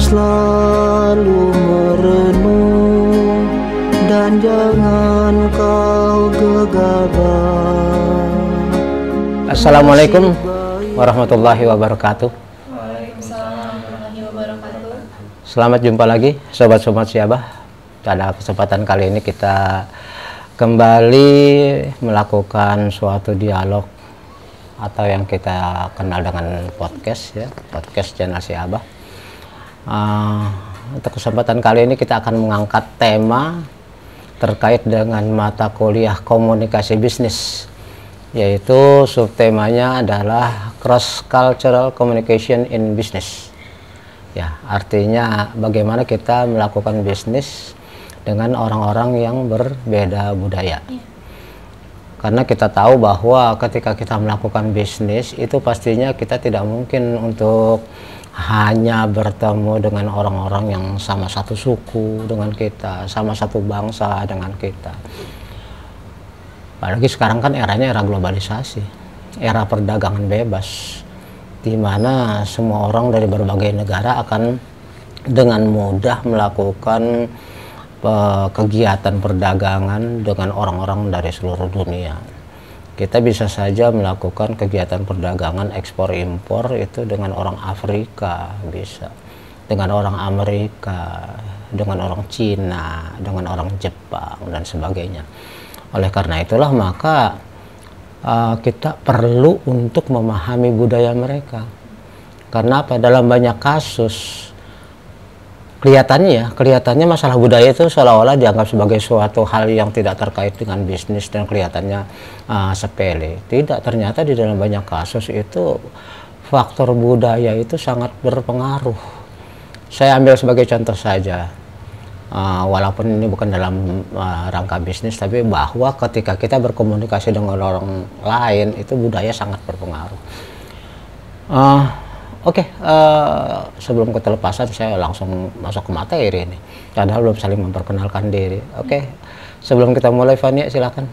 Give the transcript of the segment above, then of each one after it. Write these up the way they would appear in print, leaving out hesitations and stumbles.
selalu merenung dan jangan kau gegabah. Assalamualaikum warahmatullahi wabarakatuh. Waalaikumsalam warahmatullahi wabarakatuh. Selamat jumpa lagi sobat-sobat Syabah. Pada kesempatan kali ini kita kembali melakukan suatu dialog atau yang kita kenal dengan podcast ya, podcast channel Syabah. Untuk kesempatan kali ini kita akan mengangkat tema terkait dengan mata kuliah komunikasi bisnis, yaitu subtemanya adalah Cross Cultural Communication in Business. Ya, artinya bagaimana kita melakukan bisnis dengan orang-orang yang berbeda budaya. Karena kita tahu bahwa ketika kita melakukan bisnis itu pastinya kita tidak mungkin untuk hanya bertemu dengan orang-orang yang sama satu suku dengan kita, sama satu bangsa dengan kita. Apalagi sekarang kan eranya era globalisasi, era perdagangan bebas, di mana semua orang dari berbagai negara akan dengan mudah melakukan kegiatan perdagangan dengan orang-orang dari seluruh dunia. Kita bisa saja melakukan kegiatan perdagangan ekspor impor itu dengan orang Afrika, bisa dengan orang Amerika, dengan orang Cina, dengan orang Jepang dan sebagainya. Oleh karena itulah maka kita perlu untuk memahami budaya mereka. Karena apa? Dalam banyak kasus kelihatannya masalah budaya itu seolah-olah dianggap sebagai suatu hal yang tidak terkait dengan bisnis dan kelihatannya sepele. Tidak, ternyata di dalam banyak kasus itu faktor budaya itu sangat berpengaruh. Saya ambil sebagai contoh saja, walaupun ini bukan dalam rangka bisnis, tapi bahwa ketika kita berkomunikasi dengan orang lain itu budaya sangat berpengaruh. Oke, sebelum ketelepasan saya langsung masuk ke materi ini. Padahal belum saling memperkenalkan diri. Oke, sebelum kita mulai Fania silakan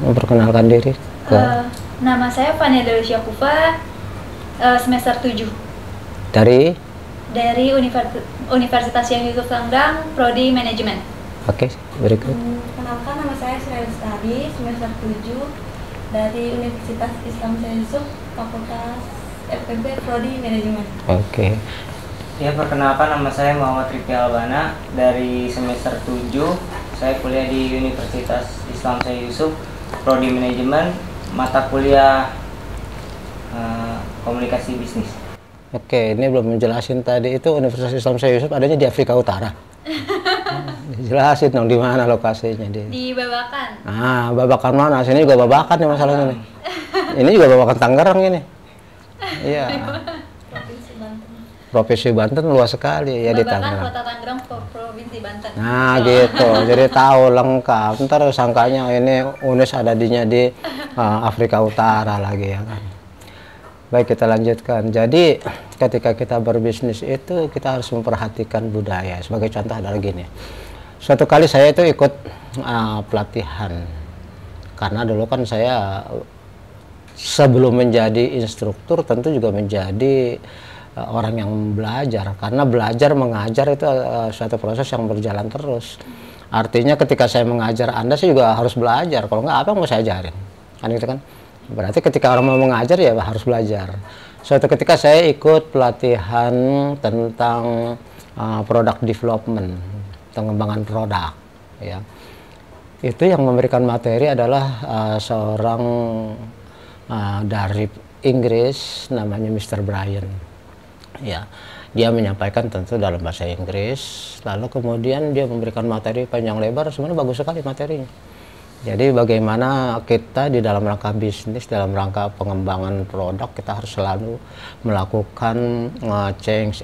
memperkenalkan diri. Nama saya Fania Delisha Kufa, semester 7. Dari Universitas Syekh Yusuf Sanggrang, Prodi Manajemen. Oke, berikut. Kenalkan, nama saya Sri Lestari, semester 7 dari Universitas Islam Syekh Yusuf, Fakultas FPB Prodi Manajemen. Oke. Ya, perkenalkan, nama saya Muhammad Rifki Albana dari semester 7. Saya kuliah di Universitas Islam Syekh Yusuf, Prodi Manajemen, mata kuliah komunikasi bisnis. Oke, ini belum menjelasin tadi itu Universitas Islam Syekh Yusuf adanya di Afrika Utara. Jelasin dong di mana lokasinya dia. Di Babakan. Ah, Babakan mana? Sini juga Babakan ya masalahnya nih. Ini juga Babakan Tangerang ini. Iya. Provinsi Banten luas sekali ya di Tangerang. Kota Tangerang, Provinsi Banten. Nah gitu, jadi tahu lengkap. Ntar sangkanya ini UNES ada di Afrika Utara lagi ya kan. Baik, kita lanjutkan. Jadi ketika kita berbisnis itu kita harus memperhatikan budaya. Sebagai contoh adalah gini. Suatu kali saya itu ikut pelatihan. Karena dulu kan saya sebelum menjadi instruktur tentu juga menjadi orang yang belajar. Karena belajar mengajar itu suatu proses yang berjalan terus. Artinya ketika saya mengajar Anda, saya juga harus belajar. Kalau nggak, apa yang mau saya ajarin? Kan gitu kan? Berarti ketika orang mau mengajar ya harus belajar. Suatu ketika saya ikut pelatihan tentang product development, pengembangan produk. Ya. Itu yang memberikan materi adalah seorang dari Inggris, namanya Mr. Brian. Ya, dia menyampaikan tentu dalam bahasa Inggris, lalu kemudian dia memberikan materi panjang lebar, sebenarnya bagus sekali materinya. Jadi bagaimana kita di dalam rangka bisnis, dalam rangka pengembangan produk, kita harus selalu melakukan change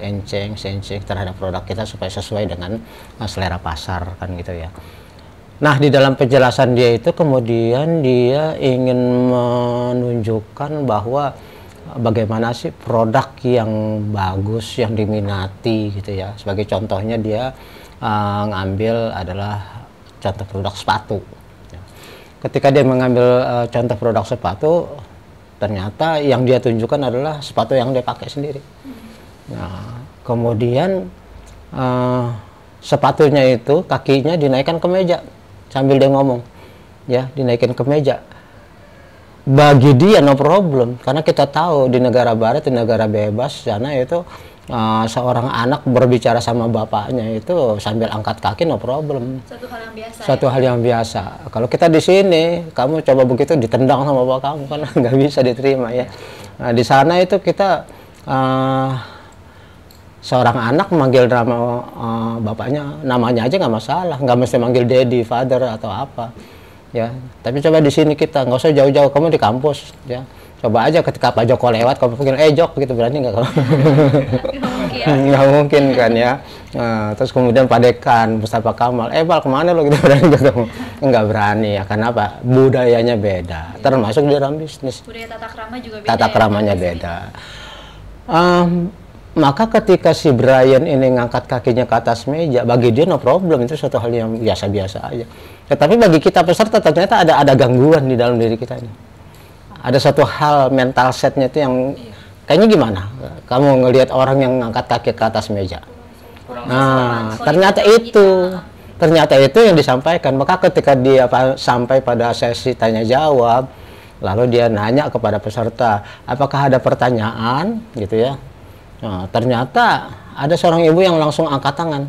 terhadap produk kita supaya sesuai dengan selera pasar, kan gitu ya. Nah, di dalam penjelasan dia itu kemudian dia ingin menunjukkan bahwa bagaimana sih produk yang bagus, yang diminati gitu ya. Sebagai contohnya dia ngambil adalah contoh produk sepatu. Ketika dia mengambil contoh produk sepatu, ternyata yang dia tunjukkan adalah sepatu yang dia pakai sendiri. Nah, kemudian sepatunya itu kakinya dinaikkan ke meja sambil dia ngomong, ya, dinaikin ke meja. Bagi dia no problem, karena kita tahu di negara barat, di negara bebas sana itu seorang anak berbicara sama bapaknya itu sambil angkat kaki no problem. Satu hal yang biasa. Satu hal yang biasa. Kalau kita di sini, kamu coba begitu ditendang sama bapak kamu kan nggak bisa diterima ya. Nah, di sana itu kita seorang anak manggil nama bapaknya, namanya aja nggak masalah, nggak mesti manggil daddy, father atau apa. Ya, tapi coba di sini kita nggak usah jauh-jauh, kamu di kampus, ya. Coba aja ketika Pak Joko lewat, kamu panggil, Jok, gitu, berani nggak kamu? Nggak mungkin kan ya. Nah, terus kemudian Pak Dekan, Mustafa Kamal, Bal kemana lo, gitu, berani nggak kamu? Nggak berani ya, karena apa? Budayanya beda, termasuk di dalam bisnis. Budaya tata krama juga beda. Tata kramanya beda. Maka ketika si Brian ini ngangkat kakinya ke atas meja, bagi dia no problem, itu suatu hal yang biasa-biasa aja. Tetapi bagi kita peserta ternyata ada gangguan di dalam diri kita ini. Ada suatu hal mental setnya itu yang kayaknya gimana? Kamu ngelihat orang yang ngangkat kaki ke atas meja. Nah, ternyata itu yang disampaikan. Maka ketika dia sampai pada sesi tanya jawab, lalu dia nanya kepada peserta, apakah ada pertanyaan, gitu ya. Nah, ternyata ada seorang ibu yang langsung angkat tangan.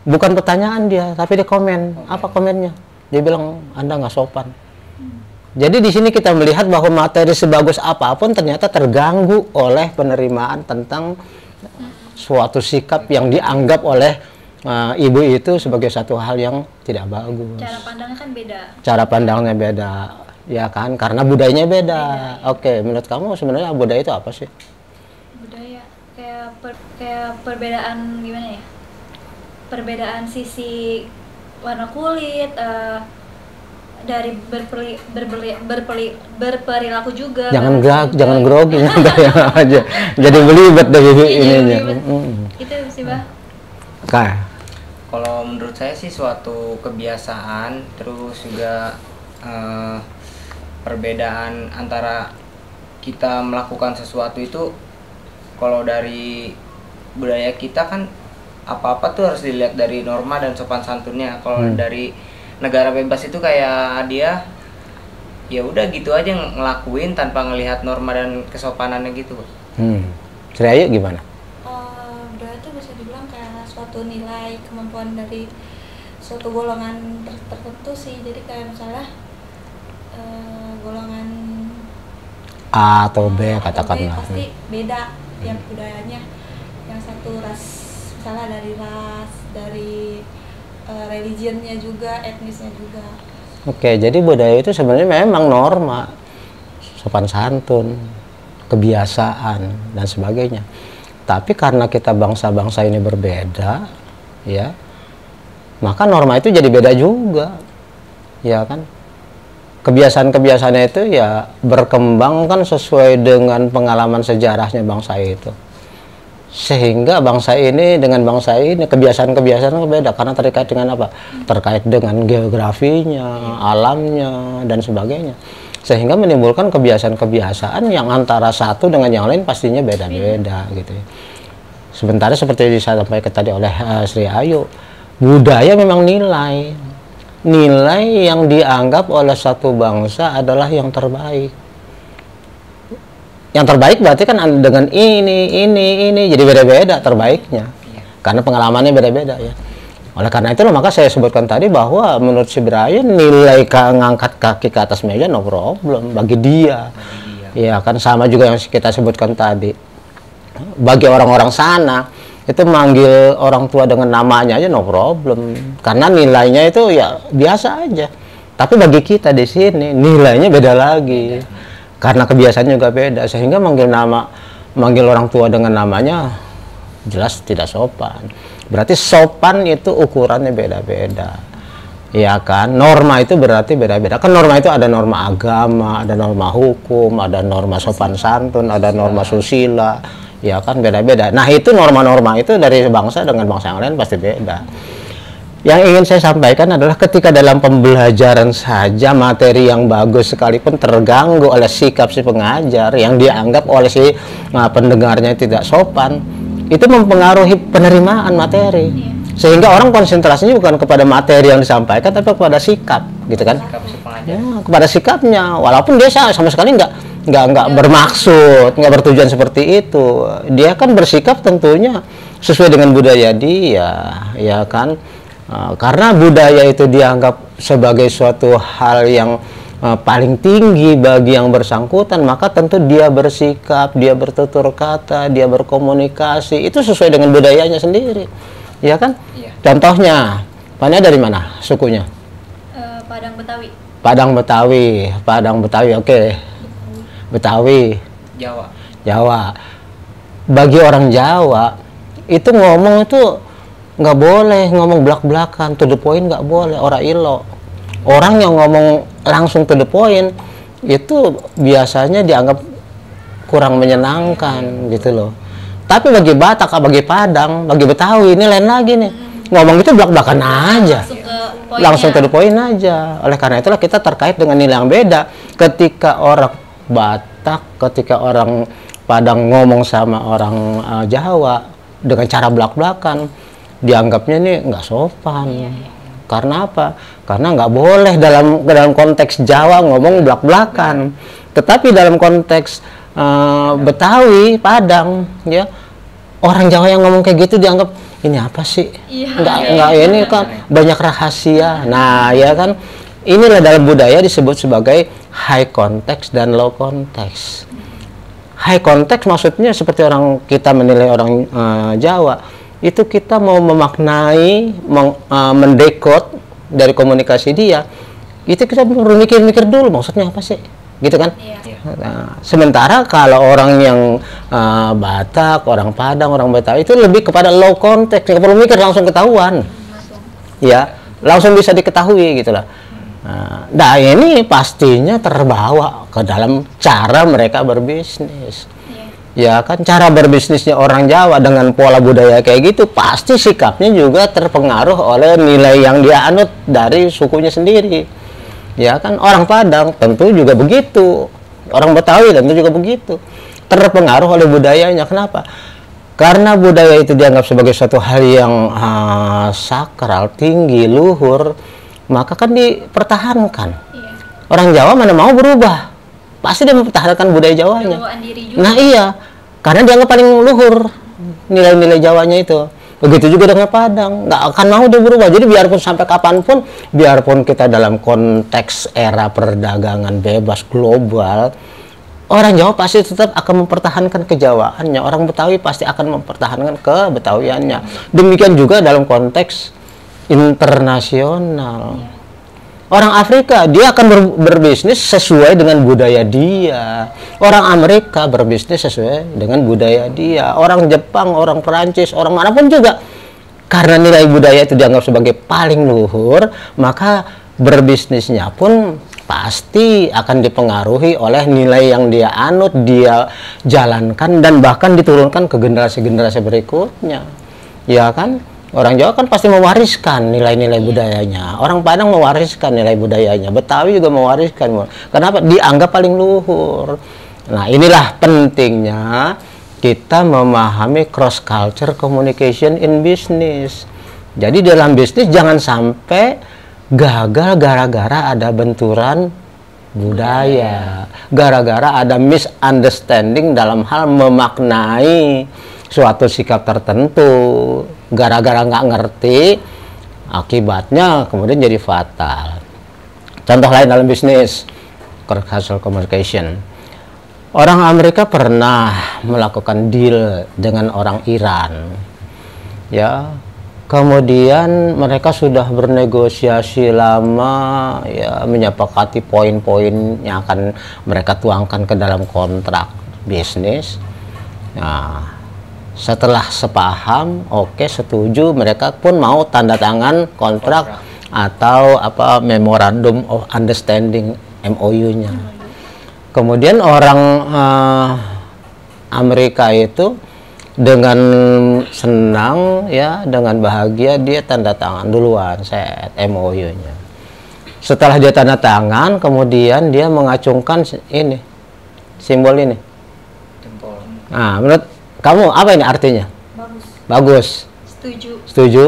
Bukan pertanyaan dia, tapi dia komen. Apa komennya? Dia bilang, Anda nggak sopan. Jadi di sini kita melihat bahwa materi sebagus apapun ternyata terganggu oleh penerimaan tentang suatu sikap yang dianggap oleh ibu itu sebagai satu hal yang tidak bagus. Cara pandangnya kan beda. Cara pandangnya beda, ya kan? Karena budayanya beda. Oke, menurut kamu sebenarnya budaya itu apa sih? Kayak perbedaan gimana ya, perbedaan sisi warna kulit, dari berperilaku juga. Jangan grogi aja. Jadi belibet deh ininya. Itu sih, Bah. Kalau menurut saya sih suatu kebiasaan, terus juga perbedaan antara kita melakukan sesuatu itu. Kalau dari budaya kita kan apa-apa tuh harus dilihat dari norma dan sopan santunnya. Kalau dari negara bebas itu kayak dia ya udah gitu aja ngelakuin tanpa ngelihat norma dan kesopanannya gitu. Sri gimana? Budaya itu bisa dibilang kayak suatu nilai kemampuan dari suatu golongan tertentu sih. Jadi kayak misalnya golongan A atau B katakanlah. Pasti beda yang budayanya, yang satu ras, misalnya dari ras, dari religionnya juga, etnisnya juga. Oke, jadi budaya itu sebenarnya memang norma, sopan santun, kebiasaan dan sebagainya. Tapi karena kita bangsa-bangsa ini berbeda, ya, maka norma itu jadi beda juga, ya kan? Kebiasaan-kebiasaannya itu ya berkembang kan sesuai dengan pengalaman sejarahnya bangsa itu. Sehingga bangsa ini dengan bangsa ini kebiasaan-kebiasaan berbeda karena terkait dengan apa? Terkait dengan geografinya, alamnya dan sebagainya. Sehingga menimbulkan kebiasaan-kebiasaan yang antara satu dengan yang lain pastinya beda-beda gitu ya. Sementara seperti disampaikan tadi oleh Sri Ayu, budaya memang nilai yang dianggap oleh satu bangsa adalah yang terbaik. Yang terbaik berarti kan dengan ini jadi beda-beda terbaiknya. Karena pengalamannya beda-beda ya. Oleh karena itu maka saya sebutkan tadi bahwa menurut si Brian nilai ngangkat kaki ke atas meja no problem bagi dia. Ya kan sama juga yang kita sebutkan tadi. Bagi orang-orang sana itu manggil orang tua dengan namanya aja no problem karena nilainya itu ya biasa aja. Tapi bagi kita di sini nilainya beda lagi karena kebiasaannya juga beda sehingga manggil orang tua dengan namanya jelas tidak sopan. Berarti sopan itu ukurannya beda-beda, ya kan? Norma itu berarti beda-beda. Kan norma itu ada norma agama, ada norma hukum, ada norma sopan santun, ada norma susila. Ya kan beda-beda. Nah itu norma-norma itu dari bangsa dengan bangsa yang lain pasti beda. Yang ingin saya sampaikan adalah ketika dalam pembelajaran saja materi yang bagus sekalipun terganggu oleh sikap si pengajar yang dianggap oleh si pendengarnya tidak sopan, itu mempengaruhi penerimaan materi. Sehingga orang konsentrasinya bukan kepada materi yang disampaikan, tapi kepada sikap, gitu kan? Sikap si pengajar. Ya, kepada sikapnya, walaupun dia sama sekali nggak bermaksud, nggak bertujuan seperti itu. Dia kan bersikap tentunya sesuai dengan budaya dia, ya kan? Karena budaya itu dianggap sebagai suatu hal yang paling tinggi bagi yang bersangkutan, maka tentu dia bersikap, dia bertutur kata, dia berkomunikasi itu sesuai dengan budayanya sendiri, ya kan? Iya. Contohnya, Fania dari mana sukunya? Padang Betawi. Padang Betawi, Padang Betawi, oke. Betawi, Jawa. Jawa. Bagi orang Jawa itu ngomong itu nggak boleh ngomong belak-belakan, to the point nggak boleh, ora ilo. Orang yang ngomong langsung to the point itu biasanya dianggap kurang menyenangkan gitu loh. Tapi bagi Batak, bagi Padang, bagi Betawi ini lain lagi nih. Ngomong itu belak-belakan aja. Langsung to the point aja. Oleh karena itulah kita terkait dengan nilai yang beda. Ketika orang Batak, ketika orang Padang ngomong sama orang Jawa dengan cara belak-belakan, dianggapnya ini nggak sopan. Karena apa? Karena nggak boleh dalam konteks Jawa ngomong belak-belakan. Tetapi dalam konteks Betawi, Padang, ya orang Jawa yang ngomong kayak gitu dianggap ini apa sih? Nggak ini kan banyak rahasia. Nah, ya kan inilah dalam budaya disebut sebagai high context dan low context. High context maksudnya seperti orang kita menilai orang Jawa. Itu kita mau memaknai, mendekod dari komunikasi dia, itu kita perlu mikir-mikir dulu maksudnya apa sih, gitu kan? Nah, sementara kalau orang yang Batak, orang Padang, orang Betawi itu lebih kepada low context, nggak perlu mikir, langsung ketahuan, ya, langsung bisa diketahui gitulah. Nah, ini pastinya terbawa ke dalam cara mereka berbisnis. Ya kan, cara berbisnisnya orang Jawa dengan pola budaya kayak gitu pasti sikapnya juga terpengaruh oleh nilai yang dia anut dari sukunya sendiri. Ya kan, orang Padang tentu juga begitu, orang Betawi tentu juga begitu, terpengaruh oleh budayanya. Kenapa? Karena budaya itu dianggap sebagai suatu hal yang sakral, tinggi, luhur, maka kan dipertahankan. Orang Jawa mana mau berubah, pasti dia mempertahankan budaya Jawanya. Nah iya, karena dianggap paling luhur nilai-nilai Jawanya itu. Begitu juga dengan Padang, nggak akan mau dia berubah. Jadi biarpun sampai kapanpun, biarpun kita dalam konteks era perdagangan bebas global, orang Jawa pasti tetap akan mempertahankan kejawaannya. Orang Betawi pasti akan mempertahankan kebetawiannya. Demikian juga dalam konteks internasional. Orang Afrika, dia akan berbisnis sesuai dengan budaya dia. Orang Amerika berbisnis sesuai dengan budaya dia. Orang Jepang, orang Perancis, orang manapun juga. Karena nilai budaya itu dianggap sebagai paling luhur, maka berbisnisnya pun pasti akan dipengaruhi oleh nilai yang dia anut, dia jalankan, dan bahkan diturunkan ke generasi-generasi berikutnya. Ya kan? Orang Jawa kan pasti mewariskan nilai-nilai budayanya. Orang Padang mewariskan nilai budayanya. Betawi juga mewariskan. Kenapa? Dianggap paling luhur. Nah, inilah pentingnya kita memahami cross culture communication in business. Jadi dalam bisnis jangan sampai gagal gara-gara ada benturan budaya. Gara-gara ada misunderstanding dalam hal memaknai suatu sikap tertentu. Gara-gara nggak ngerti, akibatnya kemudian jadi fatal. Contoh lain dalam bisnis, cross-cultural communication. Orang Amerika pernah melakukan deal dengan orang Iran, ya. Kemudian mereka sudah bernegosiasi lama, ya, menyepakati poin-poin yang akan mereka tuangkan ke dalam kontrak bisnis. Nah, setelah sepaham, oke, setuju, mereka pun mau tanda tangan kontrak atau apa memorandum of understanding, MOU-nya. Kemudian orang Amerika itu dengan senang, ya, dengan bahagia dia tanda tangan duluan set MOU-nya. Setelah dia tanda tangan, kemudian dia mengacungkan ini simbol ini. Jempol. Nah, menurut kamu apa ini artinya? Bagus. Setuju. Setuju?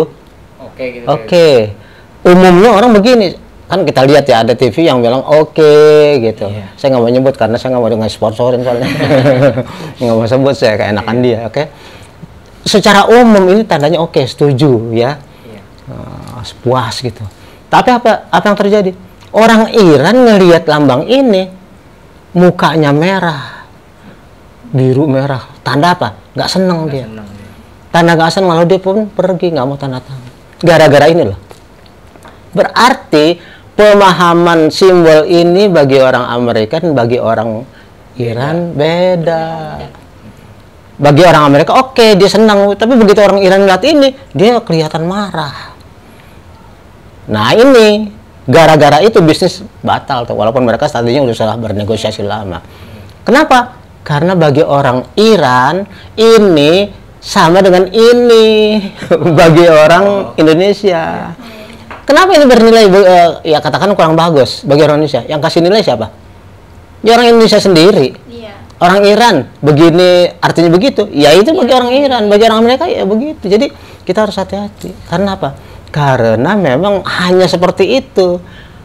Oke gitu. Oke. Umumnya orang begini, kan kita lihat ya ada TV yang bilang oke gitu. Iya. Saya nggak mau nyebut karena saya nggak mau nge-sponsorin soalnya. Nggak mau sebut, saya keenakan dia, oke. Secara umum ini tandanya oke, setuju ya. Iya. Puas gitu. Tapi apa yang terjadi? Orang Iran ngelihat lambang ini, mukanya merah, biru merah. Tanda apa? Nggak seneng dia. Senang dia. Tanda nggak seneng, lalu dia pun pergi nggak mau tanda tangan. Gara-gara ini loh. Berarti pemahaman simbol ini bagi orang Amerika dan bagi orang Iran beda. Bagi orang Amerika oke, dia senang, tapi begitu orang Iran lihat ini, dia kelihatan marah. Nah ini gara-gara itu bisnis batal tuh, walaupun mereka tadinya udah salah bernegosiasi lama. Kenapa? Karena bagi orang Iran ini sama dengan ini bagi orang Indonesia. Kenapa ini bernilai ya katakan kurang bagus bagi orang Indonesia? Yang kasih nilai siapa? Ya orang Indonesia sendiri. Iya. Orang Iran begini artinya begitu. Ya itu bagi orang Iran, bagi orang Amerika ya begitu. Jadi kita harus hati-hati. Karena apa? Karena memang hanya seperti itu.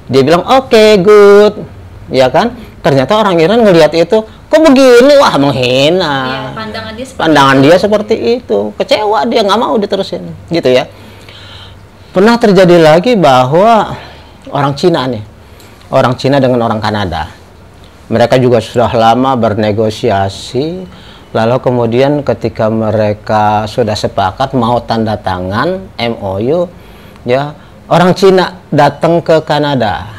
Dia bilang oke, good. Ya kan? Ternyata orang Iran ngelihat itu, kok begini? Wah, menghina. Iya, pandangan dia seperti Pandangan dia seperti itu. Kecewa, dia nggak mau diterusin. Gitu ya. Pernah terjadi lagi bahwa orang Cina nih, orang Cina dengan orang Kanada, mereka juga sudah lama bernegosiasi, lalu kemudian ketika mereka sudah sepakat mau tanda tangan MOU, ya orang Cina datang ke Kanada,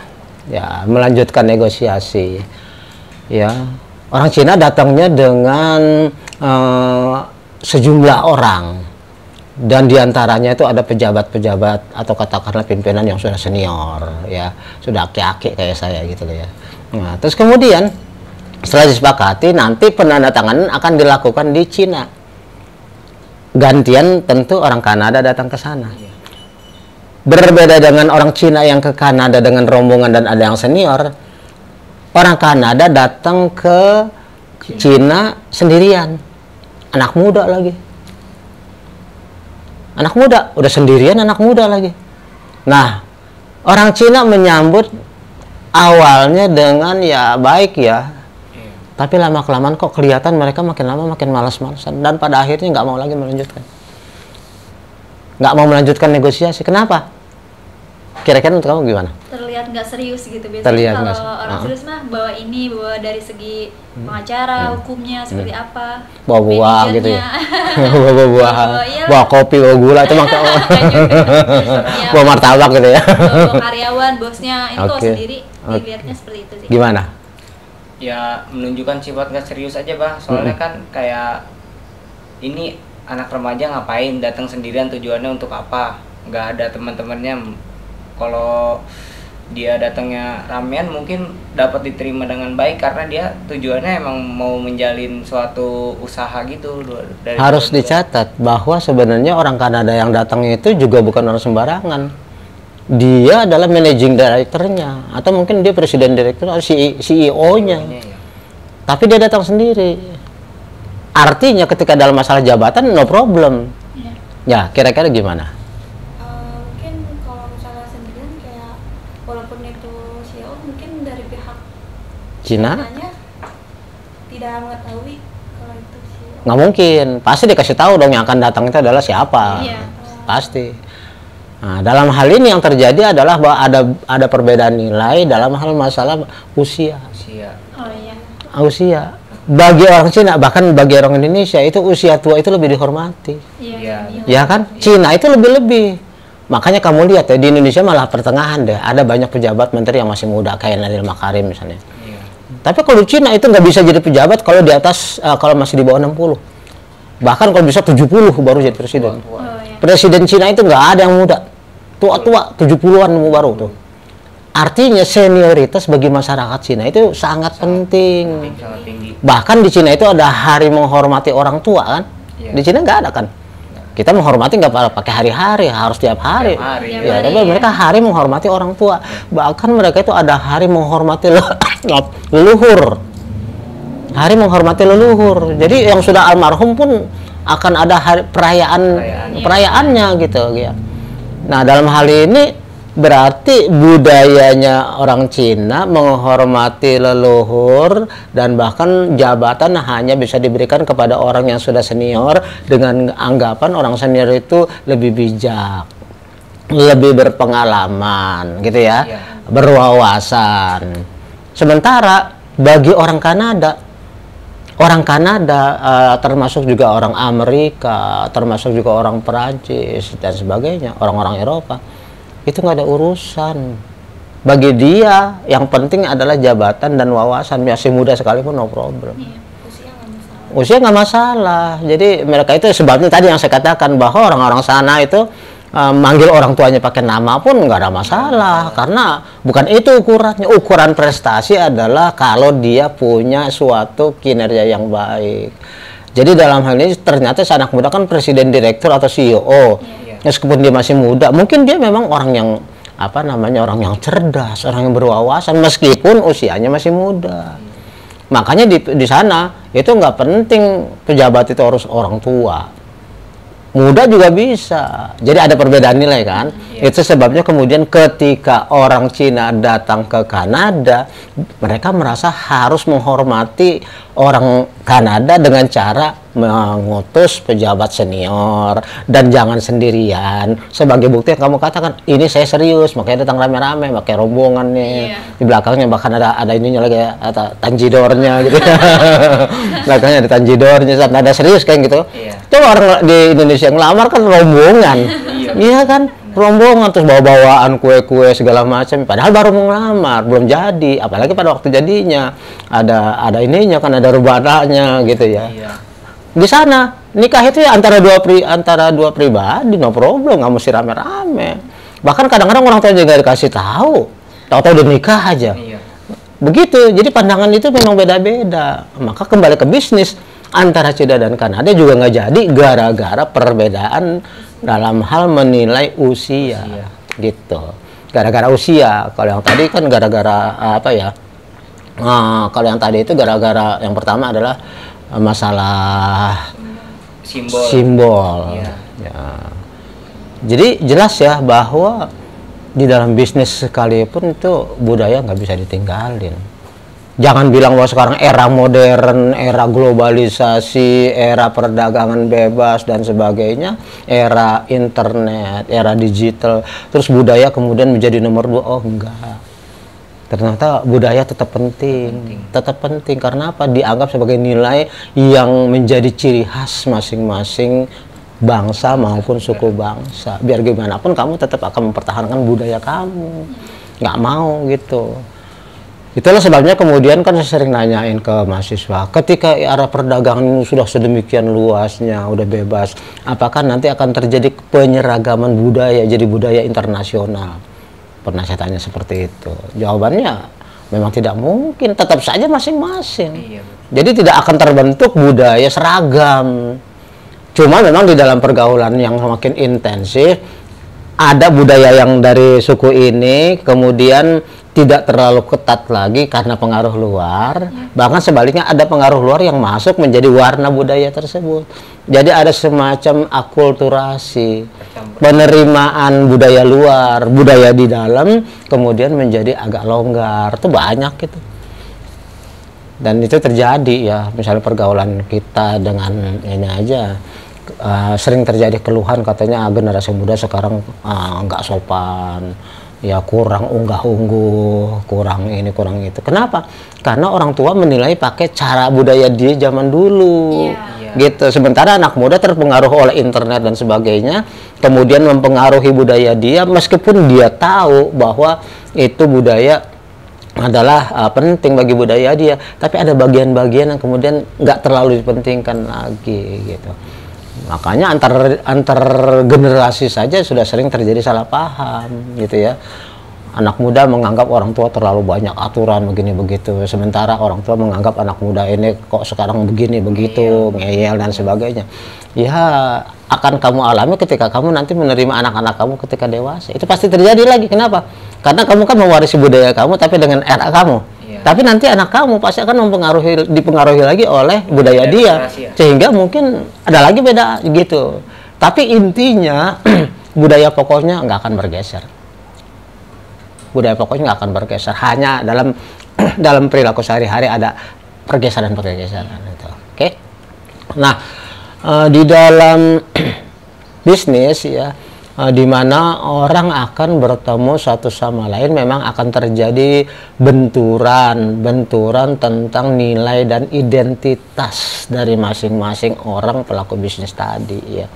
ya melanjutkan negosiasi, ya orang Cina datangnya dengan sejumlah orang. Dan diantaranya itu ada pejabat-pejabat atau katakanlah pimpinan yang sudah senior, ya sudah aki-aki kayak saya gitu loh ya. Nah, terus kemudian setelah disepakati nanti penandatanganan akan dilakukan di Cina. Gantian tentu orang Kanada datang ke sana. Berbeda dengan orang Cina yang ke Kanada dengan rombongan dan ada yang senior, orang Kanada datang ke Cina sendirian, anak muda lagi. Anak muda, udah sendirian anak muda lagi. Nah, orang Cina menyambut awalnya dengan ya baik ya. Tapi lama-kelamaan kok kelihatan mereka makin lama makin malas-malasan. Dan pada akhirnya nggak mau lagi melanjutkan. Nggak mau melanjutkan negosiasi. Kenapa? Kira-kira menurut kamu gimana? terlihat nggak serius gitu. Biasanya Terlihat nggak kalau serius. orang serius mah bawa ini, bawa dari segi pengacara, hukumnya seperti apa, Bawa buah gitu ya. manajernya. Bawa buah, iya. bawa kopi, bawa gula itu mah Iya, bawa martabak gitu ya. bawa karyawan, bosnya itu kalau Oke. sendiri Oke. dilihatnya seperti itu sih. Gimana? Ya menunjukkan sifat nggak serius aja, Bah. Soalnya kan kayak ini anak remaja ngapain datang sendirian, tujuannya untuk apa? Nggak ada teman-temannya. Kalau dia datangnya ramean mungkin dapat diterima dengan baik karena dia tujuannya emang mau menjalin suatu usaha gitu dari Harus dua-dua. dicatat bahwa sebenarnya orang Kanada yang datang itu juga bukan orang sembarangan. Dia adalah managing director-nya atau mungkin dia presiden direktur atau CEO-nya. Ya. Tapi dia datang sendiri. Artinya ketika dalam masalah jabatan no problem. Iya. Ya, kira-kira gimana? Mungkin kalau misalnya sendirian kayak walaupun itu CEO mungkin dari pihak Cina? Chinanya tidak mengetahui kalau itu CEO. Nggak mungkin. Pasti dikasih tahu dong yang akan datang itu adalah siapa. Iya. Pasti. Nah, dalam hal ini yang terjadi adalah bahwa ada perbedaan nilai dalam hal masalah usia. Usia. Oh iya. Usia. Bagi orang Cina, bahkan bagi orang Indonesia itu usia tua itu lebih dihormati. Iya. Iya. Ya kan? Cina itu lebih-lebih. Makanya kamu lihat ya di Indonesia malah pertengahan deh. Ada banyak pejabat menteri yang masih muda kayak Nadiem Makarim misalnya. Iya. Tapi kalau di Cina itu nggak bisa jadi pejabat kalau di atas kalau masih di bawah 60. Bahkan kalau bisa 70 baru jadi presiden. Oh iya. Presiden Cina itu nggak ada yang muda. Tua-tua 70-an baru tuh. Artinya senioritas bagi masyarakat Cina itu sangat penting. Sangat tinggi. Bahkan di Cina itu ada hari menghormati orang tua kan? Iya. Di Cina nggak ada kan? Kita menghormati nggak pakai hari-hari, harus tiap hari. Tiap hari, Ya, iya. tapi mereka hari menghormati orang tua. Bahkan mereka itu ada hari menghormati leluhur. Hari menghormati leluhur. Jadi yang sudah almarhum pun akan ada perayaannya gitu ya. Nah, dalam hal ini berarti budayanya orang Cina menghormati leluhur dan bahkan jabatan hanya bisa diberikan kepada orang yang sudah senior dengan anggapan orang senior itu lebih bijak, lebih berpengalaman gitu ya, berwawasan. Sementara bagi orang Kanada termasuk juga orang Amerika, termasuk juga orang Perancis dan sebagainya, orang-orang Eropa, itu nggak ada urusan. Bagi dia yang penting adalah jabatan dan wawasan, masih muda sekalipun no problem. Usia nggak masalah. Jadi mereka itu sebabnya tadi yang saya katakan bahwa orang-orang sana itu manggil orang tuanya pakai nama pun nggak ada masalah, karena bukan itu ukurannya. Ukuran prestasi adalah kalau dia punya suatu kinerja yang baik. Jadi dalam hal ini ternyata si anak muda kan presiden, direktur atau CEO, meskipun dia masih muda, mungkin dia memang orang yang orang yang cerdas, orang yang berwawasan meskipun usianya masih muda. Makanya di sana itu nggak penting pejabat itu harus orang tua. Muda juga bisa. Jadi ada perbedaan nilai kan. Itu sebabnya kemudian ketika orang Cina datang ke Kanada, mereka merasa harus menghormati orang Kanada dengan cara mengutus pejabat senior dan jangan sendirian. Sebagai bukti yang kamu katakan, ini saya serius, makanya datang rame-rame, pakai rombongan nih. Di belakangnya bahkan ada ininya lagi, ada tanjidornya gitu. Belakangnya ada tanjidornya, ada serius kayak gitu. Coba orang di Indonesia ngelamar kan rombongan. Iya kan? Rombongan terus bawa-bawaan kue-kue segala macam, padahal baru mau ngelamar, belum jadi. Apalagi pada waktu jadinya ada ininya kan, ada rubananya gitu ya. Di sana nikah itu ya antara dua pribadi, no problem, nggak mesti rame-rame. Bahkan kadang-kadang orang tua juga dikasih tahu udah nikah aja. Begitu. Jadi pandangan itu memang beda-beda. Maka kembali ke bisnis antara Cina dan Kanada juga nggak jadi gara-gara perbedaan dalam hal menilai usia. Gitu. Gara-gara usia. Kalau yang tadi kan gara-gara kalau yang tadi itu gara-gara yang pertama adalah masalah simbol. Ya. Jadi jelas ya bahwa di dalam bisnis sekalipun itu budaya nggak bisa ditinggalin. Jangan bilang bahwa sekarang era modern, era globalisasi, era perdagangan bebas dan sebagainya, era internet, era digital, terus budaya kemudian menjadi nomor 2. Oh enggak. Ternyata budaya tetap penting. Tetap penting karena apa? Dianggap sebagai nilai yang menjadi ciri khas masing-masing bangsa maupun suku bangsa. Biar gimana pun kamu tetap akan mempertahankan budaya kamu. Nggak mau gitu. Itulah sebabnya kemudian kan saya sering nanyain ke mahasiswa, ketika era perdagangan ini sudah sedemikian luasnya, udah bebas, apakah nanti akan terjadi penyeragaman budaya, jadi budaya internasional? Pernah saya tanya seperti itu. Jawabannya memang tidak mungkin, tetap saja masing-masing. Jadi tidak akan terbentuk budaya seragam. Cuma memang di dalam pergaulan yang semakin intensif, ada budaya yang dari suku ini, kemudian tidak terlalu ketat lagi karena pengaruh luar, bahkan sebaliknya ada pengaruh luar yang masuk menjadi warna budaya tersebut. Jadi ada semacam akulturasi, penerimaan budaya luar, budaya di dalam, kemudian menjadi agak longgar. Itu banyak gitu. Dan itu terjadi ya, misalnya pergaulan kita dengan ini aja. Sering terjadi keluhan katanya generasi muda sekarang nggak sopan. Ya kurang unggah-ungguh, kurang ini, kurang itu. Kenapa? Karena orang tua menilai pakai cara budaya dia zaman dulu. Gitu. Sementara anak muda terpengaruh oleh internet dan sebagainya, kemudian mempengaruhi budaya dia meskipun dia tahu bahwa itu budaya adalah penting bagi budaya dia, tapi ada bagian-bagian yang kemudian nggak terlalu dipentingkan lagi gitu. Makanya antar generasi saja sudah sering terjadi salah paham gitu ya. Anak muda menganggap orang tua terlalu banyak aturan begini begitu, sementara orang tua menganggap anak muda ini kok sekarang begini begitu, ngeyel dan sebagainya. Ya akan kamu alami ketika kamu nanti menerima anak-anak kamu ketika dewasa. Itu pasti terjadi lagi. Kenapa? Karena kamu kan mewarisi budaya kamu tapi dengan era kamu. Tapi nanti anak kamu pasti akan dipengaruhi lagi oleh budaya dia, sehingga mungkin ada lagi beda gitu. Tapi intinya budaya pokoknya nggak akan bergeser. Budaya pokoknya nggak akan bergeser. Hanya dalam perilaku sehari-hari ada pergeseran gitu. Oke. Nah, di dalam bisnis ya, di mana orang akan bertemu satu sama lain, memang akan terjadi benturan tentang nilai dan identitas dari masing-masing orang pelaku bisnis tadi ya.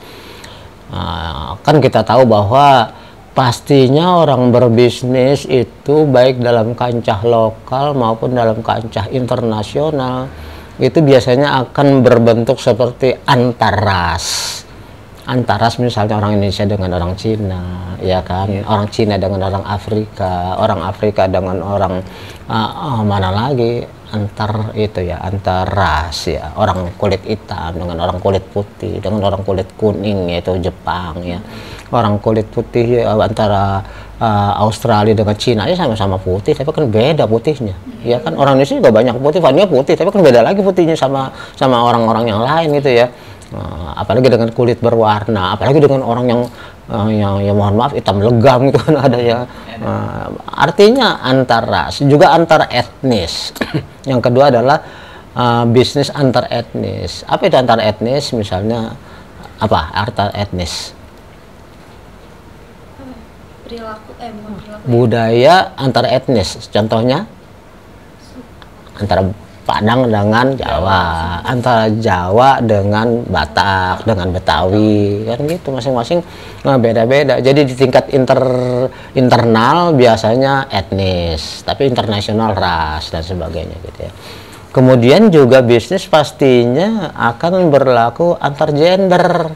Kan kita tahu bahwa pastinya orang berbisnis itu baik dalam kancah lokal maupun dalam kancah internasional itu biasanya akan berbentuk seperti antaras misalnya orang Indonesia dengan orang Cina, ya kan, orang Cina dengan orang Afrika dengan orang mana lagi, antar ras ya, orang kulit hitam dengan orang kulit putih dengan orang kulit kuning, yaitu Jepang ya, orang kulit putih antara Australia dengan Cina ya sama-sama putih tapi kan beda putihnya, ya kan, orang Indonesia juga banyak putih tapi kan beda lagi putihnya sama orang-orang yang lain gitu ya. Apalagi dengan kulit berwarna, apalagi dengan orang yang mohon maaf hitam legam gitu kan ada ya. Artinya antar ras, juga antar etnis. Yang kedua adalah bisnis antar etnis. Apa itu antar etnis? Misalnya apa antar etnis? Budaya antar etnis. Contohnya antara Padang dengan Jawa, antara Jawa dengan Batak, dengan Betawi, kan gitu, masing-masing beda-beda. Jadi di tingkat internal biasanya etnis, tapi internasional ras dan sebagainya gitu ya. Kemudian juga bisnis pastinya akan berlaku antar gender.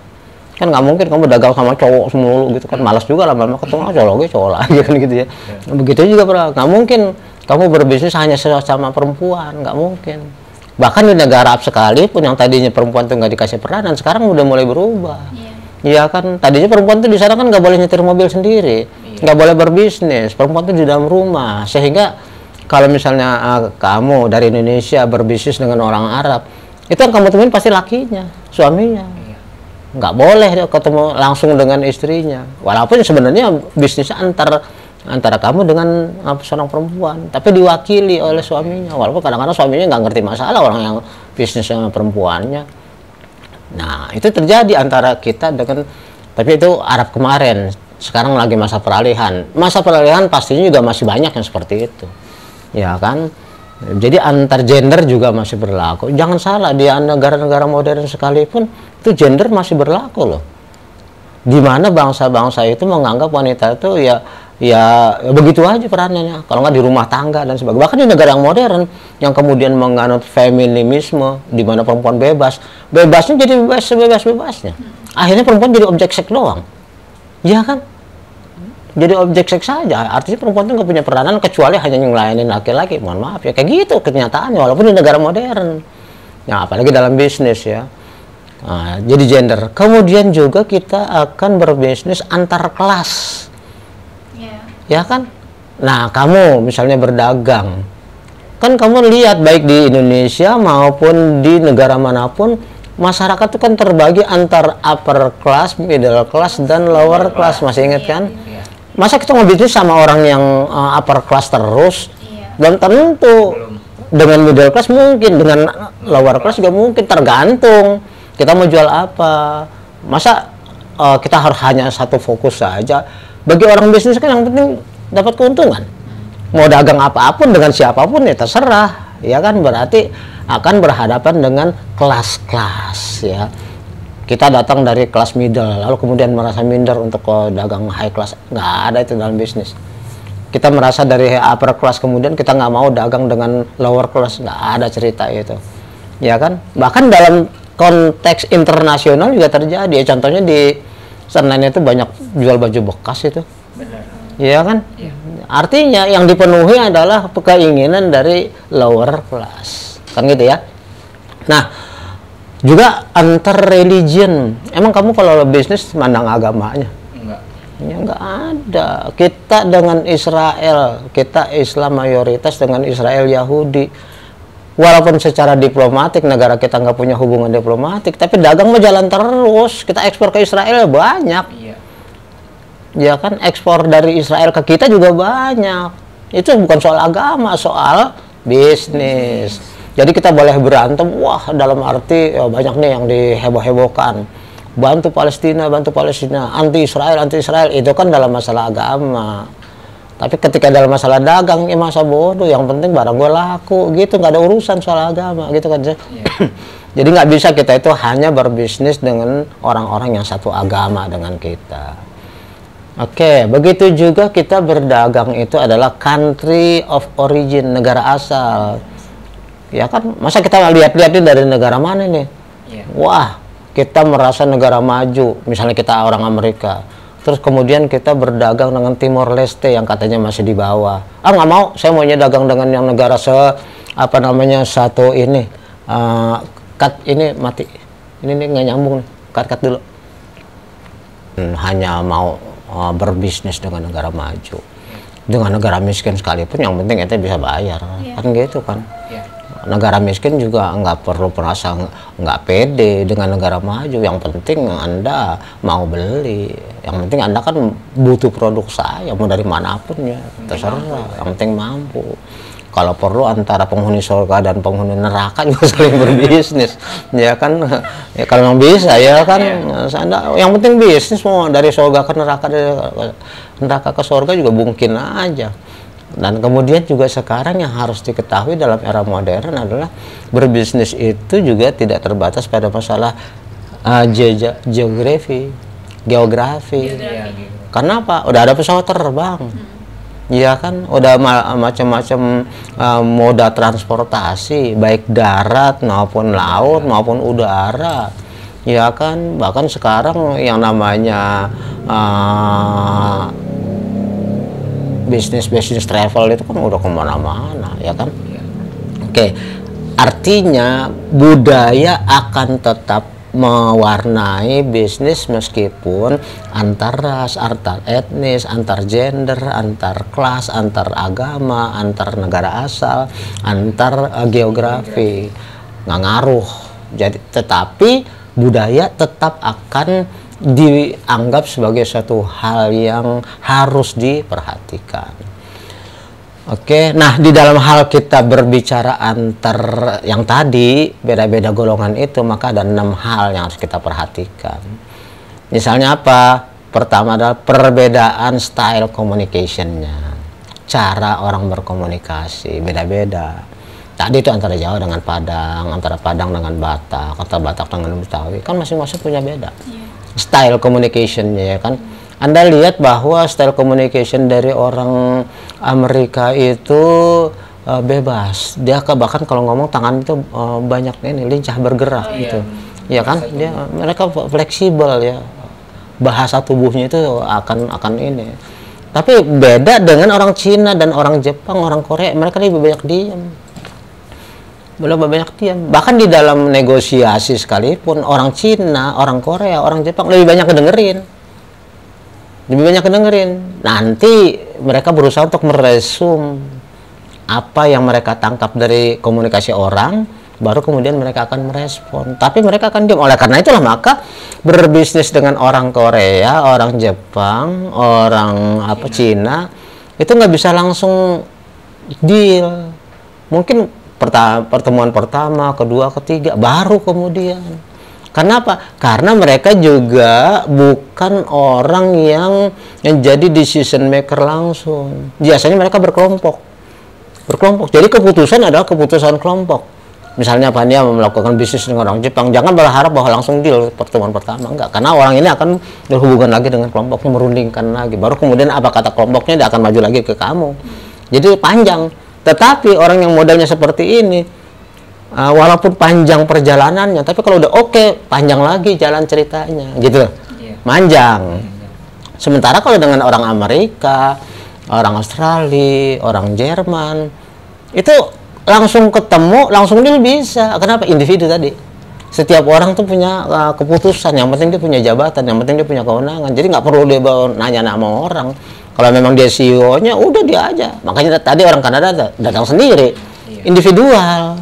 Kan nggak mungkin kamu dagang sama cowok semua gitu kan, malas juga lama-lama ketemu cowok lagi kan gitu ya. Begitu juga nggak mungkin kamu berbisnis hanya sama perempuan, nggak mungkin. Bahkan di negara Arab sekalipun yang tadinya perempuan tuh nggak dikasih peranan, sekarang udah mulai berubah. Iya kan, tadinya perempuan tuh di sana kan nggak boleh nyetir mobil sendiri, nggak boleh berbisnis, perempuan tuh di dalam rumah. Sehingga kalau misalnya kamu dari Indonesia berbisnis dengan orang Arab, itu yang kamu temuin pasti lakinya, suaminya. Nggak boleh ketemu langsung dengan istrinya. Walaupun sebenarnya bisnisnya antara kamu dengan seorang perempuan, tapi diwakili oleh suaminya, walaupun kadang-kadang suaminya nggak ngerti masalah orang yang bisnis sama perempuannya. Nah, itu terjadi antara kita dengan, tapi itu Arab kemarin, sekarang lagi masa peralihan pastinya juga masih banyak yang seperti itu, ya kan. Jadi antar gender juga masih berlaku. Jangan salah, di negara-negara modern sekalipun itu gender masih berlaku loh, di mana bangsa-bangsa itu menganggap wanita itu ya begitu aja peranannya, kalau nggak di rumah tangga dan sebagainya. Bahkan di negara yang modern yang kemudian menganut feminisme, di mana perempuan bebasnya jadi sebebas-bebasnya, akhirnya perempuan jadi objek seks doang, ya kan, jadi objek seks saja. Artinya perempuan itu nggak punya peranan kecuali hanya ngelayanin laki-laki. Mohon maaf ya, kayak gitu kenyataannya walaupun di negara modern ya, apalagi dalam bisnis ya. Nah, jadi gender. Kemudian juga kita akan berbisnis antar kelas, ya kan. Nah, kamu misalnya berdagang, kan kamu lihat baik di Indonesia maupun di negara manapun, masyarakat itu kan terbagi antar upper class, middle class, dan lower class. Masih ingat kan? Masa kita mau bisnis sama orang yang upper class terus? Belum tentu. Dengan middle class mungkin, dengan lower class juga mungkin, tergantung kita mau jual apa. Masa kita harus hanya satu fokus saja? Bagi orang bisnis kan yang penting dapat keuntungan. Mau dagang apapun dengan siapapun ya terserah, ya kan. Berarti akan berhadapan dengan kelas-kelas ya. Kita datang dari kelas middle, lalu kemudian merasa minder untuk dagang high class. Nggak ada itu dalam bisnis. Kita merasa dari upper class, kemudian kita nggak mau dagang dengan lower class. Nggak ada cerita itu, ya kan. Bahkan dalam konteks internasional juga terjadi ya. Contohnya di Senen itu banyak jual baju bekas itu, iya kan. Artinya yang dipenuhi adalah keinginan dari lower class, kan gitu ya. Nah, juga antar religion. Emang kamu kalau bisnis mandang agamanya? Enggak. Ya nggak ada. Kita dengan Israel, kita Islam mayoritas dengan Israel Yahudi. Walaupun secara diplomatik negara kita nggak punya hubungan diplomatik, tapi dagang berjalan terus. Kita ekspor ke Israel banyak. Iya. Ya kan, ekspor dari Israel ke kita juga banyak. Itu bukan soal agama, soal bisnis. Jadi kita boleh berantem, wah dalam arti ya banyak nih yang diheboh-hebohkan. Bantu Palestina, anti Israel, itu kan dalam masalah agama. Tapi ketika dalam masalah dagang, ya masa bodoh, yang penting barang gue laku, gitu, nggak ada urusan soal agama, gitu kan. Yeah. Jadi nggak bisa kita itu hanya berbisnis dengan orang-orang yang satu agama dengan kita. Oke, begitu juga kita berdagang itu adalah country of origin, negara asal. Ya kan, masa kita lihat-lihat ini dari negara mana nih? Yeah. Wah, kita merasa negara maju, misalnya kita orang Amerika, terus kemudian kita berdagang dengan Timor Leste yang katanya masih di bawah. Nggak mau, saya maunya dagang dengan yang negara satu ini. Cut ini mati, ini nih nggak nyambung nih, cut dulu. Hanya mau berbisnis dengan negara maju, dengan negara miskin sekalipun, yang penting kita bisa bayar, kan gitu kan. Negara miskin juga nggak perlu merasa nggak pede dengan negara maju. Yang penting Anda mau beli, yang penting Anda kan butuh produk saya, mau dari manapun ya terserah, yang penting mampu. Kalau perlu antara penghuni surga dan penghuni neraka juga saling berbisnis, ya kan. Ya kalau memang bisa ya kan, Anda yang penting bisnis, mau dari surga ke neraka, dari neraka ke surga juga mungkin aja. Dan kemudian juga sekarang yang harus diketahui dalam era modern adalah berbisnis itu juga tidak terbatas pada masalah geografi. Karena apa? Udah ada pesawat terbang, ya kan? Udah macam-macam moda transportasi, baik darat maupun laut maupun udara, ya kan? Bahkan sekarang yang namanya bisnis travel itu kan udah kemana-mana, ya kan. Oke, artinya budaya akan tetap mewarnai bisnis meskipun antar ras, antar etnis, antar gender, antar kelas, antar agama, antar negara asal, antar geografi, nggak ngaruh. Jadi tetapi budaya tetap akan dianggap sebagai satu hal yang harus diperhatikan. Oke, nah di dalam hal kita berbicara antar yang tadi beda-beda golongan itu, maka ada 6 hal yang harus kita perhatikan. Misalnya apa? Pertama adalah perbedaan style communication-nya, cara orang berkomunikasi beda-beda. Tadi itu antara Jawa dengan Padang, antara Padang dengan Batak, antara Batak dengan Betawi, kan masing-masing punya beda. Style communication-nya, ya kan. Anda lihat bahwa style communication dari orang Amerika itu bebas. Dia bahkan kalau ngomong tangan itu banyak ini lincah bergerak gitu. Ya kan? Mereka fleksibel ya. Bahasa tubuhnya itu akan ini. Tapi beda dengan orang Cina dan orang Jepang, orang Korea, mereka lebih banyak diam. Belum banyak diam. Bahkan di dalam negosiasi sekalipun orang Cina, orang Korea, orang Jepang lebih banyak kedengerin. Nanti mereka berusaha untuk meresum apa yang mereka tangkap dari komunikasi orang, baru kemudian mereka akan merespon. Tapi mereka akan diam. Oleh karena itulah maka berbisnis dengan orang Korea, orang Jepang, orang Cina itu nggak bisa langsung deal. Mungkin pertemuan pertama, kedua, ketiga, baru kemudian. Kenapa? Karena mereka juga bukan orang yang jadi decision maker langsung. Biasanya mereka berkelompok. Jadi keputusan adalah keputusan kelompok. Misalnya Pania melakukan bisnis dengan orang Jepang, jangan berharap bahwa langsung deal pertemuan pertama, enggak. Karena orang ini akan berhubungan lagi dengan kelompoknya, merundingkan lagi. Baru kemudian apa kata kelompoknya, dia akan maju lagi ke kamu. Jadi panjang. Tetapi orang yang modalnya seperti ini, walaupun panjang perjalanannya, tapi kalau udah oke, panjang lagi jalan ceritanya, gitu, manjang. Sementara kalau dengan orang Amerika, orang Australia, orang Jerman, itu langsung ketemu, langsung deal bisa. Kenapa? Individu tadi, Setiap orang tuh punya keputusan, yang penting dia punya jabatan, yang penting dia punya kewenangan. Jadi nggak perlu dia nanya nama orang. Kalau memang dia CEO-nya, udah dia aja. Makanya tadi orang Kanada datang sendiri, individual.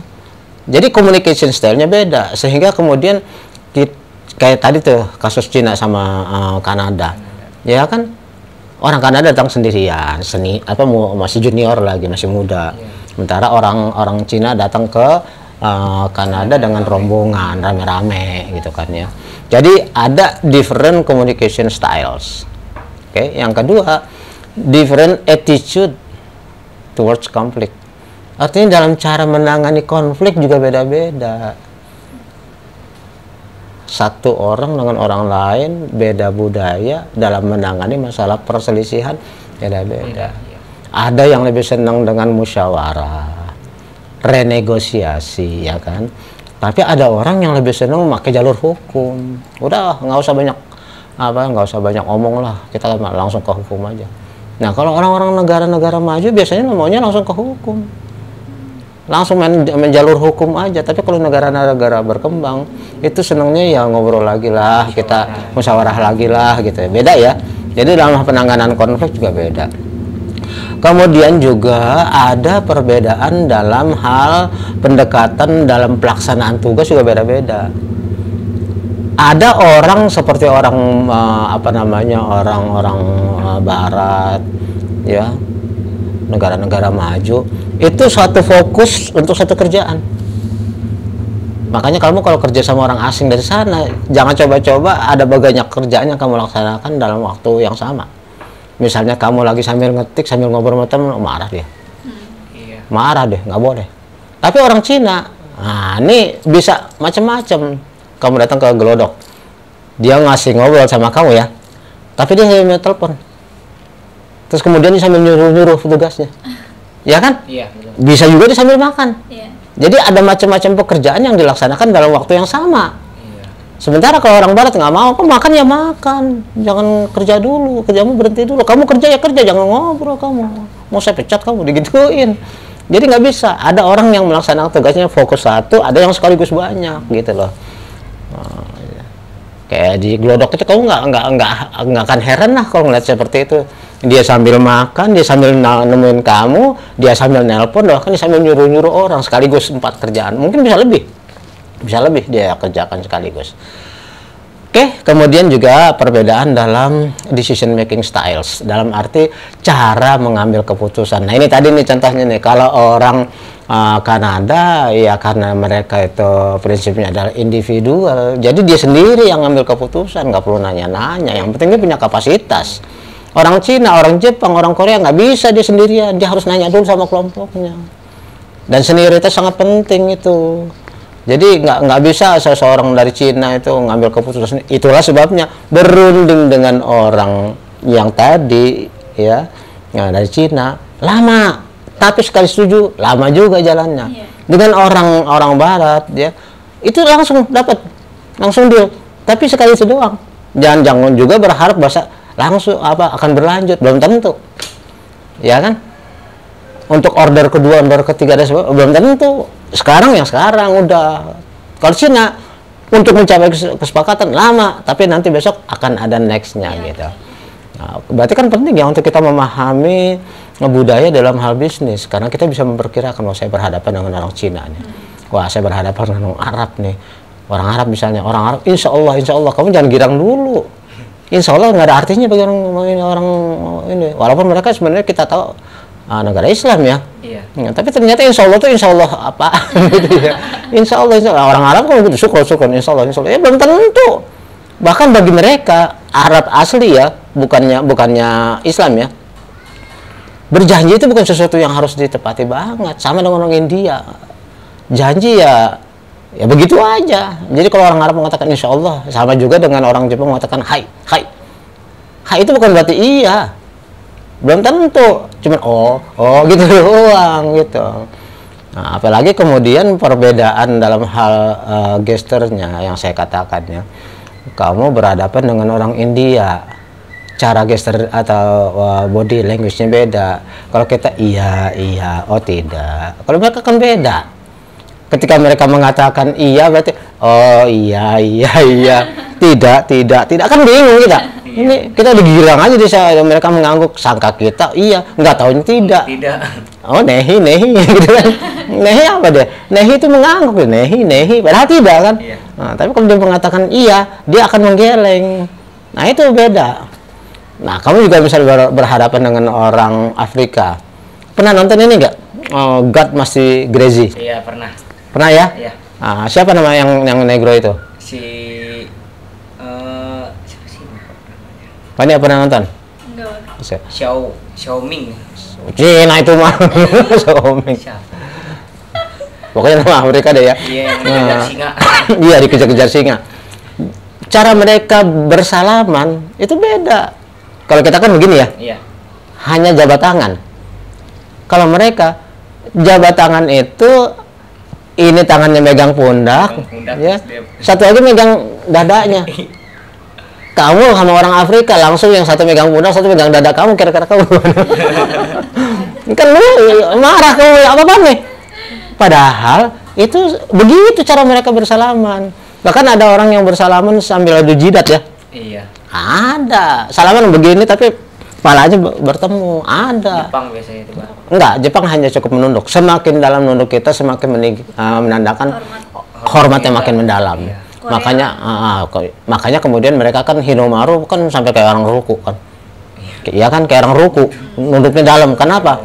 Jadi communication style-nya beda, sehingga kemudian kayak tadi tuh kasus Cina sama Kanada, ya kan orang Kanada datang sendirian, masih junior lagi, masih muda. Sementara orang Cina datang ke Kanada dengan rombongan rame-rame gitu kan ya. Jadi ada different communication styles. Oke, yang kedua different attitude towards conflict. Artinya dalam cara menangani konflik juga beda-beda. Satu orang dengan orang lain beda budaya dalam menangani masalah perselisihan beda-beda. Ada yang lebih senang dengan musyawarah, renegosiasi, ya kan. Tapi ada orang yang lebih senang memakai jalur hukum. Udah nggak usah banyak omong lah, kita langsung ke hukum aja. Nah kalau orang-orang negara-negara maju biasanya maunya langsung ke hukum, langsung main jalur hukum aja. Tapi kalau negara-negara berkembang itu senangnya ya ngobrol lagi lah, kita musyawarah lagi lah gitu ya. Beda ya. Jadi dalam penanganan konflik juga beda. Kemudian juga ada perbedaan dalam hal pendekatan dalam pelaksanaan tugas juga beda-beda. Ada orang seperti orang orang barat ya, negara-negara maju itu satu fokus untuk satu kerjaan. Makanya kamu kalau kerja sama orang asing dari sana, jangan coba-coba ada banyak kerjaan yang kamu laksanakan dalam waktu yang sama. Misalnya kamu lagi sambil ngetik, sambil ngobrol sama temen, marah dia. Marah deh, nggak boleh. Tapi orang Cina, nah ini bisa macam-macam. Kamu datang ke Gelodok, dia ngasih ngobrol sama kamu ya, tapi dia sambil telepon. Terus kemudian dia sambil nyuruh-nyuruh tugasnya. Ya kan? Iya. Bisa juga dia sambil makan. Iya. Jadi ada macam-macam pekerjaan yang dilaksanakan dalam waktu yang sama. Sementara kalau orang barat nggak mau, kamu makan ya makan, jangan kerja dulu, kerjamu berhenti dulu. Kamu kerja ya kerja, jangan ngobrol kamu. Mau saya pecat kamu, digituin. Jadi nggak bisa. Ada orang yang melaksanakan tugasnya fokus satu, ada yang sekaligus banyak gitu loh. Kayak di Glodok itu kamu nggak akan heran lah kalau ngeliat seperti itu. Dia sambil makan, dia sambil nemuin kamu, dia sambil nelpon, bahkan dia sambil nyuruh-nyuruh orang sekaligus 4 kerjaan. Mungkin bisa lebih dia kerjakan sekaligus. Oke, kemudian juga perbedaan dalam decision making styles, dalam arti cara mengambil keputusan. Nah ini tadi nih contohnya nih, kalau orang Kanada ya karena mereka itu prinsipnya adalah individual, jadi dia sendiri yang ngambil keputusan, nggak perlu nanya-nanya, yang penting dia punya kapasitas. Orang Cina, orang Jepang, orang Korea nggak bisa dia sendirian, dia harus nanya dulu sama kelompoknya. Dan senioritas sangat penting itu. Jadi nggak bisa seseorang dari Cina itu ngambil keputusan. Itulah sebabnya berunding dengan orang yang tadi ya, dari Cina lama, tapi sekali setuju lama juga jalannya. Dengan orang Barat ya, itu langsung dapat, langsung deal. Tapi sekali itu doang. Jangan juga berharap bahasa langsung akan berlanjut, belum tentu. Ya kan? Untuk order kedua, order ketiga dan sebagainya belum tentu. Sekarang udah. Kalau Cina untuk mencapai kesepakatan lama, tapi nanti besok akan ada nextnya gitu. Nah, berarti kan penting ya untuk kita memahami budaya dalam hal bisnis, karena kita bisa memperkirakan, wah saya berhadapan dengan orang Cina nih, wah saya berhadapan dengan orang Arab nih. Orang Arab misalnya, orang Arab, insya Allah kamu jangan girang dulu. Insya Allah nggak ada artinya bagi orang ini, walaupun mereka sebenarnya kita tahu negara Islam ya. Iya. Tapi ternyata insya Allah apa gitu ya. Insya Allah orang Arab kan begitu, syukur insya Allah ya belum tentu. Bahkan bagi mereka Arab asli ya, bukannya Islam ya, berjanji itu bukan sesuatu yang harus ditepati banget. Sama dengan orang India, janji ya begitu aja. Jadi kalau orang Arab mengatakan insya Allah, sama juga dengan orang Jepang mengatakan hai itu bukan berarti iya. Belum tentu, cuman oh gitu doang gitu. Nah, apalagi kemudian perbedaan dalam hal gesturnya yang saya katakan ya. Kamu berhadapan dengan orang India, cara gestur atau body language-nya beda. Kalau kita iya, oh tidak. Kalau mereka kan beda. ketika mereka mengatakan iya berarti oh iya tidak kan bingung kita. Ini kita digilang aja di saat mereka mengangguk, sangka kita iya, nggak tahunya tidak. Oh nehi gitu kan. Nehi apa deh? Nehi itu mengangguk, nehi padahal tidak kan. Nah, tapi kalau dia mengatakan iya, dia akan menggeleng. Nah itu beda. Nah kamu juga bisa berhadapan dengan orang Afrika. Pernah nonton ini nggak? God Must Crazy. Iya pernah. Pernah ya? Iya. Nah, siapa nama yang negro itu? Siapa sih? Pani pernah nonton? Enggak. Xiaoming. Cina itu mah. Xiaoming. Pokoknya nama Afrika deh ya. Iya, yang dikejar singa. Iya, dikejar-kejar singa. Cara mereka bersalaman itu beda. Kalau kita kan begini ya. Iya. Hanya jabat tangan. Kalau mereka jabat tangan itu ini tangannya megang pundak, ya. Satu lagi megang dadanya. Kamu sama orang Afrika langsung yang satu megang pundak, satu megang dada kamu, kira-kira kamu kan lu marah kamu apa nih? Padahal itu begitu cara mereka bersalaman. Bahkan ada orang yang bersalaman sambil adu jidat ya. Iya. Ada salaman begini tapi kepalanya bertemu, ada. Jepang biasanya itu, Pak. Enggak, Jepang hanya cukup menunduk. Semakin dalam nunduk kita, semakin menandakan hormatnya makin mendalam. Iya. Makanya kemudian mereka kan Hinomaru kan sampai kayak orang ruku kan. Iya kan kayak orang ruku, nunduknya dalam. Kenapa?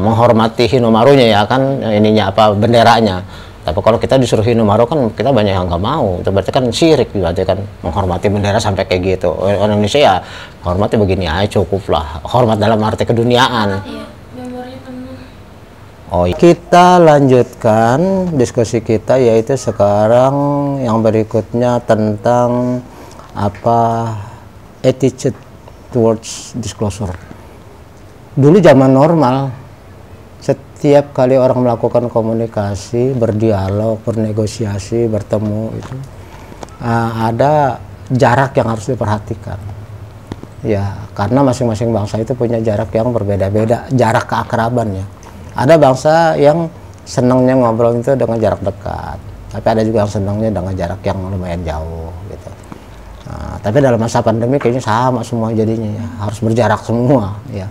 Menghormati Hinomarunya ya kan, ininya apa benderanya. Tapi kalau kita disuruh Hinomaru kan kita banyak yang nggak mau. Itu berarti kan syirik, berarti kan menghormati bendera sampai kayak gitu. Orang Indonesia ya hormati begini aja cukup lah. Hormat dalam arti keduniaan. Oh, kita lanjutkan diskusi kita, yaitu sekarang yang berikutnya tentang apa attitude towards disclosure. Dulu zaman normal, setiap kali orang melakukan komunikasi, berdialog, bernegosiasi, bertemu itu ada jarak yang harus diperhatikan. Ya, karena masing-masing bangsa itu punya jarak yang berbeda-beda, jarak keakrabannya. Ada bangsa yang senangnya ngobrol itu dengan jarak dekat, tapi ada juga yang senangnya dengan jarak yang lumayan jauh gitu. Tapi dalam masa pandemi kayaknya sama semua jadinya ya, harus berjarak semua ya.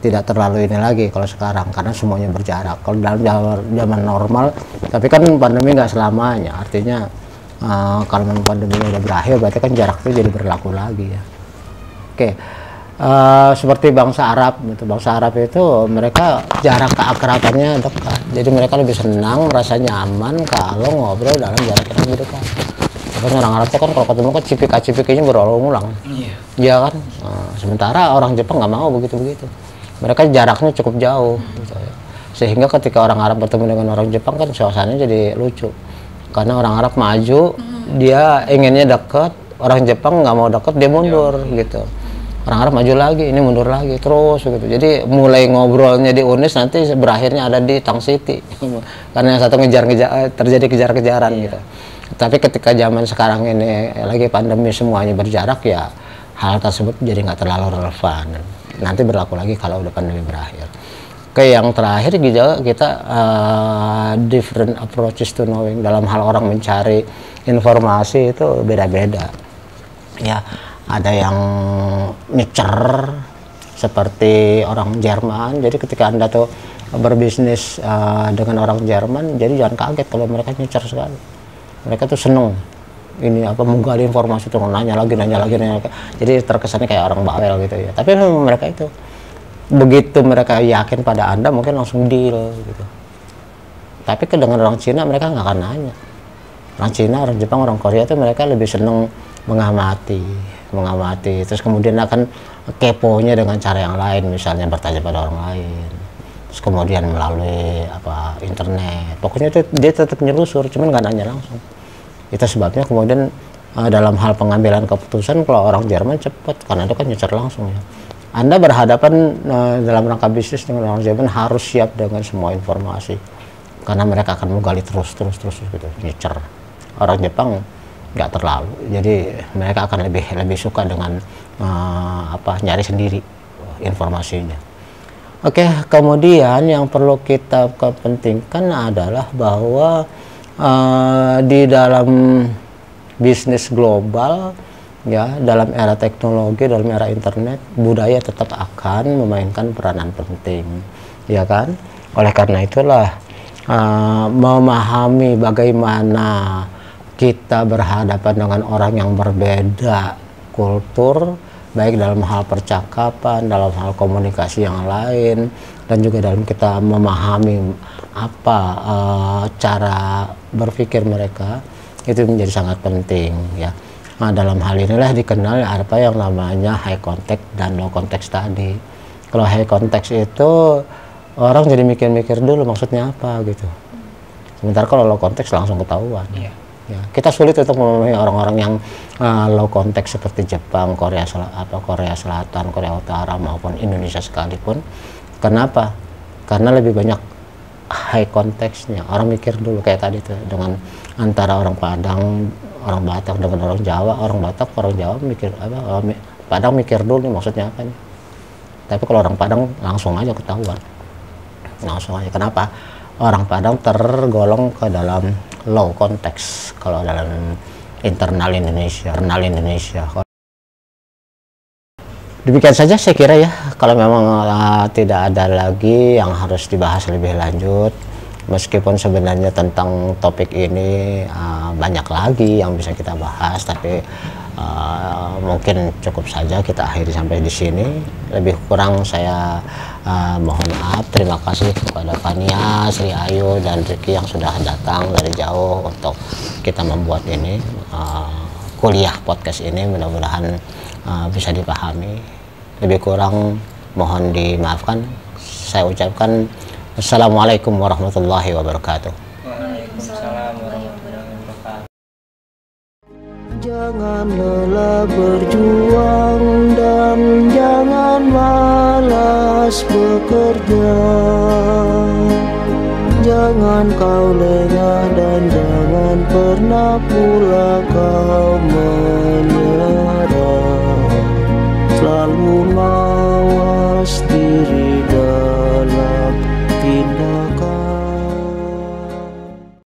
Tidak terlalu ini lagi kalau sekarang karena semuanya berjarak. Kalau dalam zaman normal, tapi kan pandemi nggak selamanya. Artinya kalau pandemi udah berakhir, berarti kan jarak itu jadi berlaku lagi ya. Oke. Seperti bangsa Arab gitu. Bangsa Arab itu mereka jarak keakrabannya dekat, jadi mereka lebih senang, merasa nyaman kalau ngobrol dalam jarak yang lebih dekat. Karena orang Arab itu kan kalau ketemu kan cipika-cipiknya berulang-ulang, iya kan. Sementara orang Jepang nggak mau begitu-begitu, mereka jaraknya cukup jauh gitu ya. Sehingga ketika orang Arab bertemu dengan orang Jepang kan suasananya jadi lucu, karena orang Arab maju, dia inginnya dekat, orang Jepang nggak mau dekat, dia mundur gitu. Orang Arab maju lagi, ini mundur lagi, terus gitu. Jadi mulai ngobrolnya di Unis, nanti berakhirnya ada di Tang City. Karena yang satu terjadi kejar-kejaran gitu. Tapi ketika zaman sekarang ini lagi pandemi semuanya berjarak ya, hal tersebut jadi nggak terlalu relevan. Nanti berlaku lagi kalau udah pandemi berakhir. Oke, yang terakhir kita different approaches to knowing. Dalam hal orang mencari informasi itu beda-beda. Ya. Ada yang nyecer seperti orang Jerman. Jadi ketika Anda tuh berbisnis dengan orang Jerman, jadi jangan kaget kalau mereka nyecer sekali. Mereka tuh seneng ini apa menggali informasi tuh, nanya lagi. Jadi terkesannya kayak orang bawel gitu ya. Tapi memang mereka itu begitu mereka yakin pada Anda mungkin langsung deal gitu. Tapi dengan orang Cina mereka nggak akan nanya. Orang Cina, orang Jepang, orang Korea tuh mereka lebih seneng mengamati, terus kemudian akan keponya dengan cara yang lain, misalnya bertanya pada orang lain, terus kemudian melalui apa internet, pokoknya itu dia tetap nyelusur, cuman nggak nanya langsung. Itu sebabnya kemudian dalam hal pengambilan keputusan kalau orang Jerman cepat, karena itu kan nyecer langsung ya. Anda berhadapan dalam rangka bisnis dengan orang Jerman harus siap dengan semua informasi, karena mereka akan menggali terus gitu, nyecer. Orang Jepang nggak terlalu, jadi mereka akan lebih suka dengan nyari sendiri informasinya. Oke, kemudian yang perlu kita kepentingkan adalah bahwa di dalam bisnis global, ya, dalam era teknologi, dalam era internet, budaya tetap akan memainkan peranan penting, ya kan? Oleh karena itulah memahami bagaimana kita berhadapan dengan orang yang berbeda kultur, baik dalam hal percakapan, dalam hal komunikasi yang lain, dan juga dalam kita memahami apa cara berpikir mereka, itu menjadi sangat penting, ya. Nah, dalam hal inilah dikenal apa yang namanya high context dan low context tadi. Kalau high context itu orang jadi mikir-mikir dulu maksudnya apa gitu. Sementara kalau low context langsung ketahuan. Iya. Ya, kita sulit untuk memahami orang-orang yang low context seperti Jepang, Korea Selatan, Korea Utara maupun Indonesia sekalipun. Kenapa? Karena lebih banyak high context-nya. Orang mikir dulu kayak tadi tuh, dengan antara orang Padang, orang Batak dengan orang Jawa, orang Batak, orang Jawa mikir apa? Padang mikir dulu nih maksudnya apa nih. Tapi kalau orang Padang langsung aja ketahuan. Langsung aja. Kenapa? Orang Padang tergolong ke dalam low context kalau dalam internal Indonesia. Demikian saja saya kira ya, kalau memang tidak ada lagi yang harus dibahas lebih lanjut, meskipun sebenarnya tentang topik ini banyak lagi yang bisa kita bahas, tapi mungkin cukup saja kita akhiri sampai di sini. Lebih kurang saya mohon maaf. Terima kasih kepada Fania, Sri Ayu, dan Ricky yang sudah datang dari jauh untuk kita membuat ini kuliah podcast ini. Mudah-mudahan bisa dipahami. Lebih kurang mohon dimaafkan. Saya ucapkan Assalamualaikum warahmatullahi wabarakatuh. Waalaikumsalam warahmatullahi wabarakatuh. Jangan lelah berjuang dan jangan malas bekerja. Jangan kau lengah dan jangan pernah pula kau